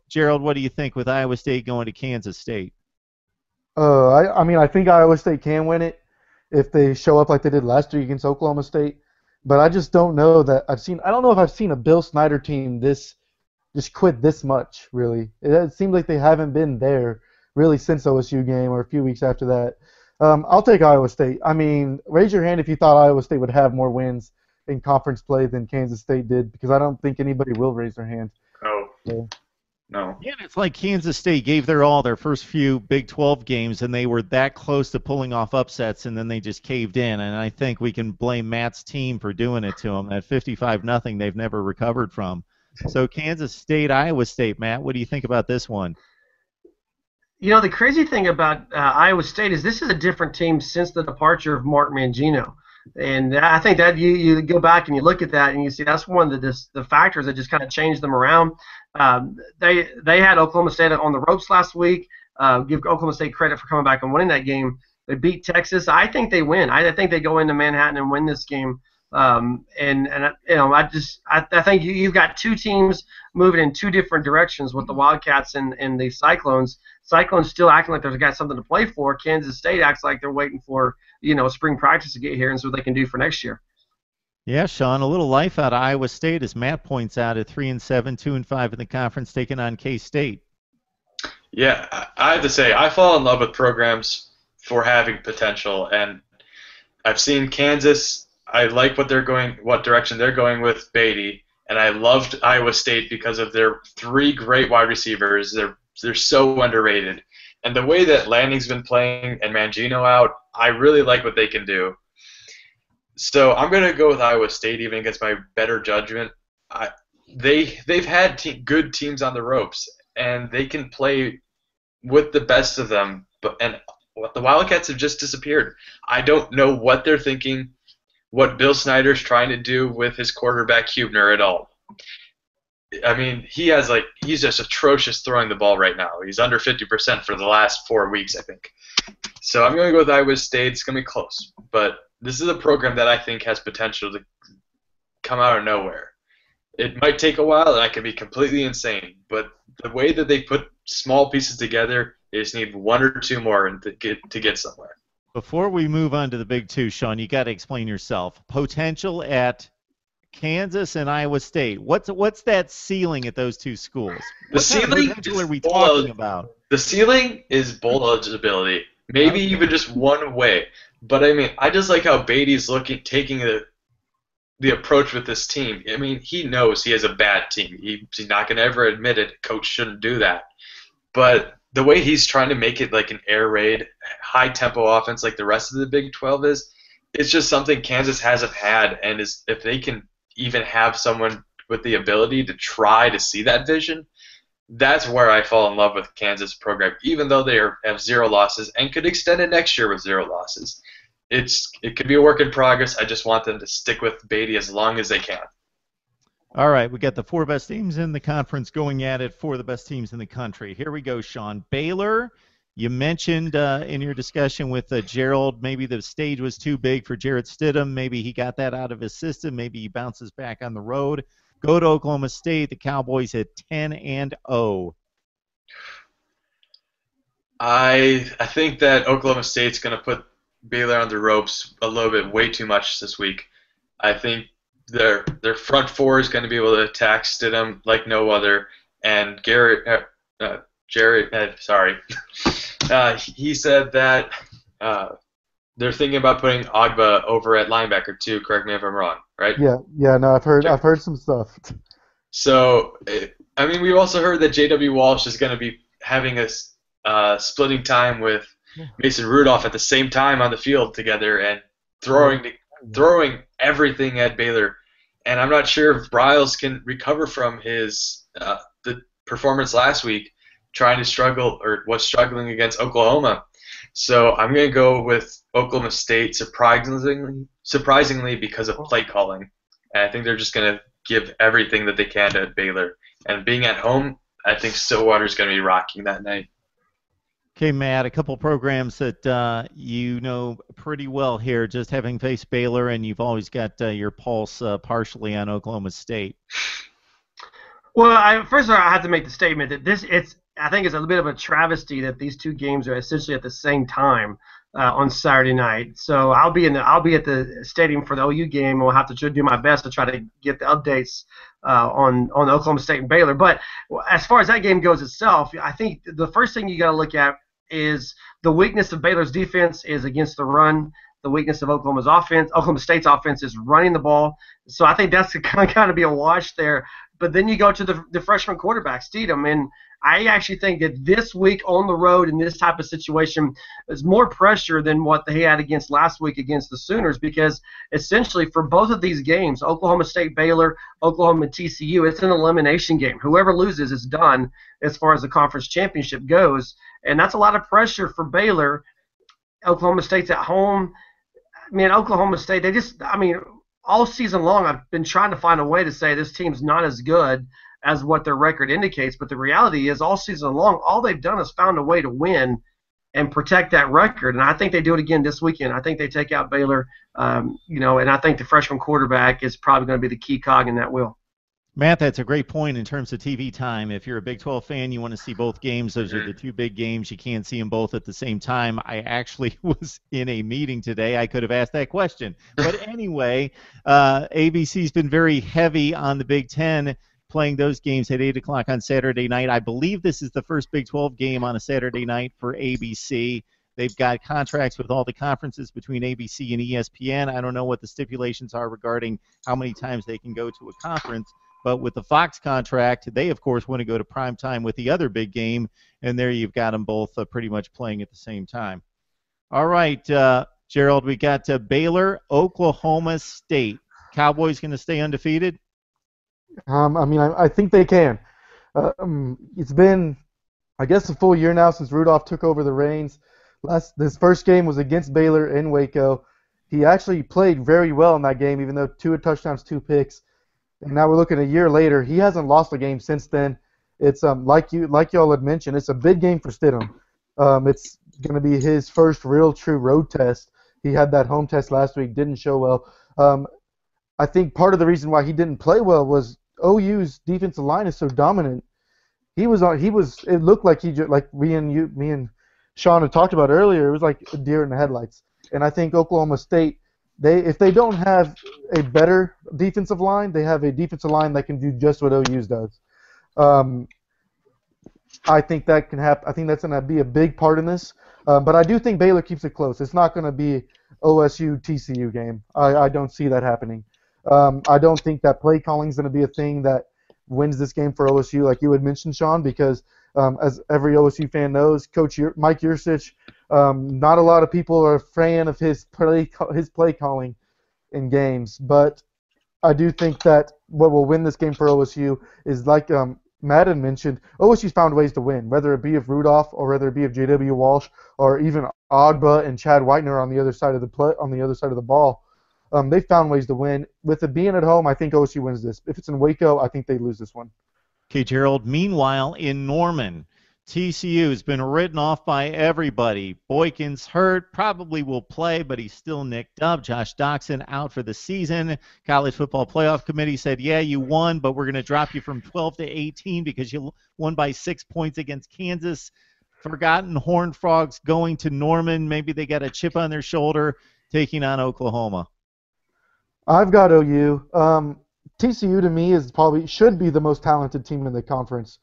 Gerald, what do you think with Iowa State going to Kansas State? I mean, I think Iowa State can win it if they show up like they did last year against Oklahoma State. But I just don't know that I don't know if I've seen a Bill Snyder team this just quit this much, really. It seems like they haven't been there really since OSU game or a few weeks after that. I'll take Iowa State. I mean, raise your hand if you thought Iowa State would have more wins in conference play than Kansas State did, because I don't think anybody will raise their hand. Oh, So, no. Yeah, it's like Kansas State gave their all their first few Big 12 games, and they were that close to pulling off upsets, and then they just caved in. And I think we can blame Matt's team for doing it to them. That 55-0 they've never recovered from. So Kansas State, Iowa State, Matt, what do you think about this one? You know, the crazy thing about Iowa State is this is a different team since the departure of Mark Mangino. And I think that you go back and you look at that and you see that's one of the factors that just kind of changed them around. They had Oklahoma State on the ropes last week. Give Oklahoma State credit for coming back and winning that game. They beat Texas. I think they win. I think they go into Manhattan and win this game. I think you've got two teams moving in two different directions with the Wildcats and the Cyclones. Cyclones still acting like they've got something to play for. Kansas State acts like they're waiting for spring practice to get here and so they can do for next year. Yeah, Sean, a little life out of Iowa State, as Matt points out, at 3-7, 2-5 in the conference, taking on K-State. Yeah, I have to say, I fall in love with programs for having potential, and I've seen Kansas. I like what direction they're going with Beatty, and I loved Iowa State because of their three great wide receivers. They're so underrated, and the way that Lanning's been playing and Mangino out, I really like what they can do. So I'm going to go with Iowa State even against my better judgment. They've had good teams on the ropes, and they can play with the best of them. And the Wildcats have just disappeared. I don't know what they're thinking, what Bill Snyder's trying to do with his quarterback Hubner at all. I mean, he's just atrocious throwing the ball right now. He's under 50% for the last 4 weeks, I think. So I'm going to go with Iowa State. It's going to be close, but this is a program that I think has potential to come out of nowhere. It might take a while, and I could be completely insane, but the way that they put small pieces together, they just need one or two more to get somewhere. Before we move on to the Big Two, Sean, you got to explain yourself. Potential at Kansas and Iowa State. What's that ceiling at those two schools? What kind of potential are we talking about? The ceiling is bowl eligibility, maybe even just one way. But I mean, I just like how Beatty's taking the approach with this team. I mean, he knows he has a bad team. He's not going to ever admit it. Coach shouldn't do that. But the way he's trying to make it like an air raid, high tempo offense like the rest of the Big 12 is, it's just something Kansas hasn't had. And if they can even have someone with the ability to try to see that vision, that's where I fall in love with Kansas program, even though they have 0 losses and could extend it next year with 0 losses. It could be a work in progress. I just want them to stick with Beatty as long as they can. All right, we got the 4 best teams in the conference going at it for the best teams in the country. Here we go, Sean. Baylor, you mentioned in your discussion with Gerald, maybe the stage was too big for Jarrett Stidham. Maybe he got that out of his system. Maybe he bounces back on the road. Go to Oklahoma State. The Cowboys at 10-0. I think that Oklahoma State's going to put Baylor on the ropes a little bit way too much this week. I think their front four is going to be able to attack Stidham like no other. And Jared, he said that they're thinking about putting Agba over at linebacker too. Correct me if I'm wrong, right? Yeah. No, I've heard some stuff. So, I mean, we've also heard that J.W. Walsh is going to be having a splitting time with Mason Rudolph at the same time on the field together and throwing everything at Baylor. And I'm not sure if Briles can recover from his the performance last week, was struggling against Oklahoma. So I'm going to go with Oklahoma State surprisingly because of play calling. And I think they're just going to give everything that they can to Baylor. And being at home, I think Stillwater's going to be rocking that night. Okay, Matt, a couple programs that you know pretty well here, just having faced Baylor, and you've always got your pulse partially on Oklahoma State. Well, first of all, I have to make the statement that I think it's a bit of a travesty that these two games are essentially at the same time on Saturday night. So I'll be at the stadium for the OU game, and we'll have to do my best to try to get the updates on Oklahoma State and Baylor. But as far as that game goes itself, I think the first thing you got to look at is the weakness of Baylor's defense is against the run. The weakness of Oklahoma State's offense is running the ball. So I think that's kind of be a wash there. But then you go to the freshman quarterback, Steedham, and I actually think that this week on the road in this type of situation is more pressure than what they had against last week against the Sooners, because essentially for both of these games, Oklahoma State, Baylor, Oklahoma, TCU, it's an elimination game. Whoever loses is done as far as the conference championship goes, and that's a lot of pressure for Baylor. Oklahoma State's at home. Oklahoma State, all season long I've been trying to find a way to say this team's not as good as what their record indicates, but the reality is all season long, all they've done is found a way to win and protect that record, and I think they do it again this weekend. I think they take out Baylor, and I think the freshman quarterback is probably going to be the key cog in that wheel. Matt, that's a great point in terms of TV time. If you're a Big 12 fan, you want to see both games. Those are the two big games. You can't see them both at the same time. I actually was in a meeting today. I could have asked that question. But anyway, ABC's been very heavy on the Big 10, playing those games at 8 o'clock on Saturday night. I believe this is the first Big 12 game on a Saturday night for ABC. They've got contracts with all the conferences between ABC and ESPN. I don't know what the stipulations are regarding how many times they can go to a conference. But with the Fox contract, they, of course, want to go to prime time with the other big game, and there you've got them both pretty much playing at the same time. All right, Gerald, we got Baylor, Oklahoma State. Cowboys going to stay undefeated? I think they can. It's been, I guess, a full year now since Rudolph took over the reins. This first game was against Baylor in Waco. He actually played very well in that game, even though 2 touchdowns, 2 picks. And now we're looking a year later. He hasn't lost a game since then. It's like y'all had mentioned, it's a big game for Stidham. It's going to be his first real true road test. He had that home test last week, didn't show well. I think part of the reason why he didn't play well was OU's defensive line is so dominant. It looked like me and Sean had talked about earlier. It was like a deer in the headlights. And I think Oklahoma State, if they don't have a better defensive line, they have a defensive line that can do just what OU's does. I think that can happen. I think that's going to be a big part in this. But I do think Baylor keeps it close. It's not going to be OSU-TCU game. I don't see that happening. I don't think that play calling is going to be a thing that wins this game for OSU, like you had mentioned, Sean, because as every OSU fan knows, Coach Mike Yurcich, not a lot of people are a fan of his play calling in games, but I do think that what will win this game for OSU is, like Madden mentioned, OSU's found ways to win, whether it be of Rudolph or whether it be of J.W. Walsh or even Ogba and Chad Whitener on the other side of the ball. They've found ways to win. With it being at home, I think OSU wins this. If it's in Waco, I think they lose this one. Okay, Gerald. Meanwhile, in Norman, TCU has been written off by everybody. Boykin's hurt, probably will play, but he's still nicked up. Josh Doxson out for the season. College Football Playoff Committee said, yeah, you won, but we're going to drop you from 12 to 18 because you won by 6 points against Kansas. Forgotten Horned Frogs going to Norman. Maybe they got a chip on their shoulder taking on Oklahoma. I've got OU. TCU to me should be the most talented team in the conference.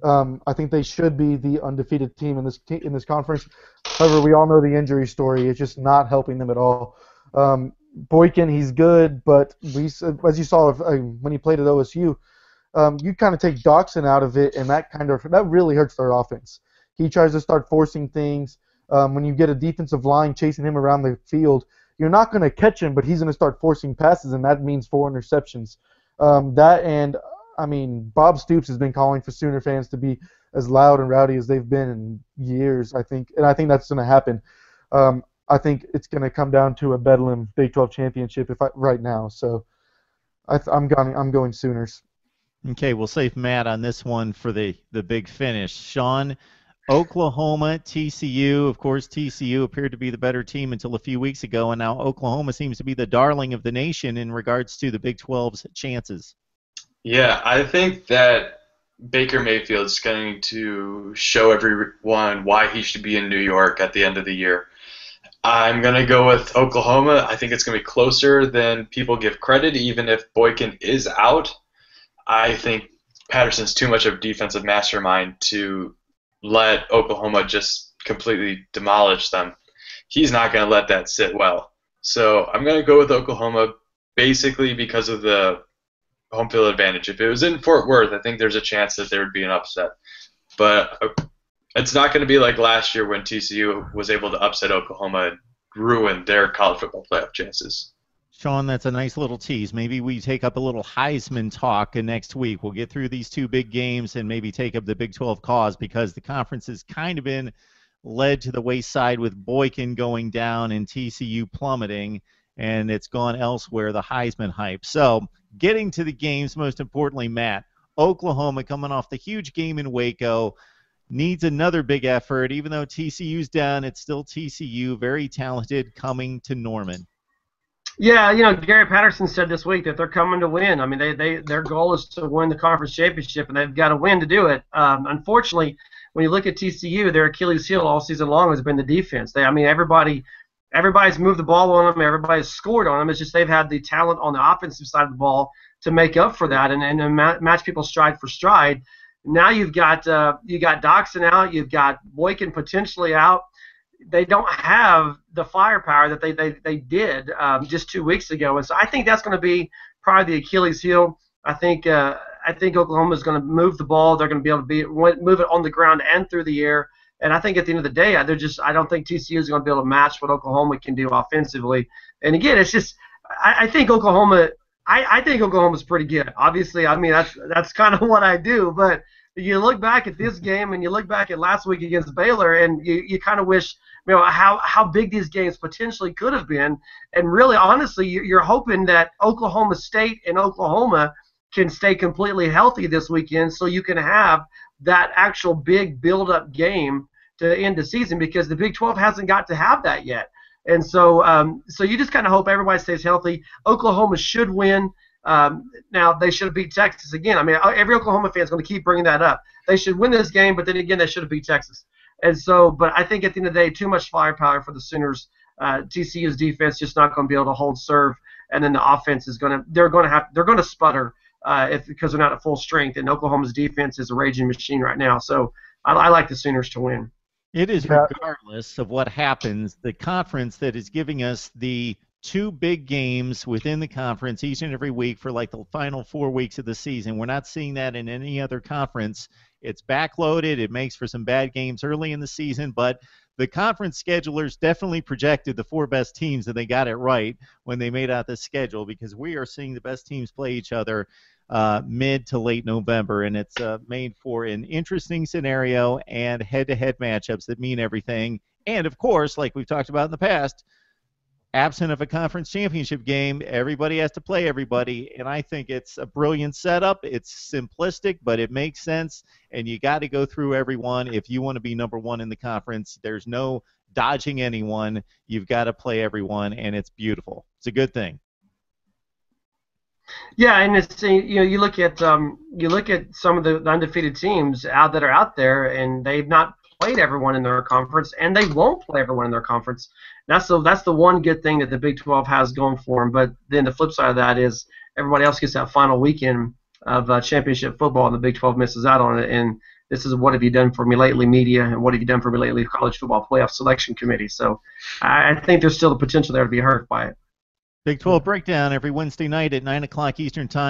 I think they should be the undefeated team in this conference. However, we all know the injury story. It's just not helping them at all. Boykin, he's good, but as you saw when he played at OSU, you kind of take Doxson out of it, and that really hurts their offense. He tries to start forcing things. When you get a defensive line chasing him around the field, you're not going to catch him, but he's going to start forcing passes, and that means 4 interceptions. Bob Stoops has been calling for Sooner fans to be as loud and rowdy as they've been in years, I think, and I think that's going to happen. I think it's going to come down to a Bedlam Big 12 championship right now. So I'm going Sooners. Okay, we'll save Matt on this one for the big finish. Sean, Oklahoma, TCU. Of course, TCU appeared to be the better team until a few weeks ago, and now Oklahoma seems to be the darling of the nation in regards to the Big 12's chances. Yeah, I think that Baker Mayfield's going to show everyone why he should be in New York at the end of the year. I'm going to go with Oklahoma. I think it's going to be closer than people give credit, even if Boykin is out. I think Patterson's too much of a defensive mastermind to let Oklahoma just completely demolish them. He's not going to let that sit well. So I'm going to go with Oklahoma basically because of the home field advantage. If it was in Fort Worth, I think there's a chance that there would be an upset. But it's not going to be like last year when TCU was able to upset Oklahoma and ruin their college football playoff chances. Sean, that's a nice little tease. Maybe we take up a little Heisman talk next week. We'll get through these two big games and maybe take up the Big 12 cause because the conference has kind of been led to the wayside with Boykin going down and TCU plummeting, and it's gone elsewhere, the Heisman hype. So getting to the games, most importantly, Matt, Oklahoma coming off the huge game in Waco, needs another big effort. Even though TCU's down, it's still TCU, very talented, coming to Norman. Yeah, Gary Patterson said this week that they're coming to win. I mean, their goal is to win the conference championship, and they've got to win to do it. Unfortunately, when you look at TCU, their Achilles heel all season long has been the defense. Everybody's moved the ball on them. Everybody's scored on them. It's just they've had the talent on the offensive side of the ball to make up for that and match people stride for stride. Now you've got Doxson out. You've got Boykin potentially out. They don't have the firepower that they did just 2 weeks ago, and so I think that's going to be probably the Achilles heel. I think Oklahoma is going to move the ball. They're going to be able to move it on the ground and through the air. And I think at the end of the day, I don't think TCU is going to be able to match what Oklahoma can do offensively. And again, it's just I think Oklahoma. I think Oklahoma's pretty good. Obviously, I mean that's kind of what I do. But you look back at this game and you look back at last week against Baylor, and you kind of wish how big these games potentially could have been. And really, honestly, you're hoping that Oklahoma State and Oklahoma can stay completely healthy this weekend, so you can have that actual big build-up game to end the season, because the Big 12 hasn't got to have that yet. And so you just kind of hope everybody stays healthy. Oklahoma should win. Now, they should have beat Texas again. I mean, every Oklahoma fan is going to keep bringing that up. They should win this game, but then again, they should have beat Texas. And so, but I think at the end of the day, too much firepower for the Sooners. TCU's defense just not going to be able to hold serve, and then the offense is they're going to sputter because they're not at full strength. And Oklahoma's defense is a raging machine right now. So I like the Sooners to win. It is, regardless of what happens, the conference that is giving us the two big games within the conference each and every week for like the final 4 weeks of the season. We're not seeing that in any other conference. It's backloaded. It makes for some bad games early in the season, but the conference schedulers definitely projected the 4 best teams, and they got it right when they made out the schedule, because we are seeing the best teams play each other mid to late November, and it's made for an interesting scenario and head-to-head matchups that mean everything. And, of course, like we've talked about in the past, absent of a conference championship game, everybody has to play everybody, and I think it's a brilliant setup. It's simplistic, but it makes sense, and you got to go through everyone if you want to be number one in the conference. There's no dodging anyone. You've got to play everyone, and it's beautiful. It's a good thing. Yeah, and it's you look at some of the undefeated teams that are out there, and they've not played everyone in their conference, and they won't play everyone in their conference. That's the one good thing that the Big 12 has going for them. But then the flip side of that is everybody else gets that final weekend of championship football, and the Big 12 misses out on it. And this is what have you done for me lately, media, and what have you done for me lately, college football playoff selection committee. So I think there's still the potential there to be hurt by it. Big 12 Breakdown every Wednesday night at 9 o'clock Eastern Time.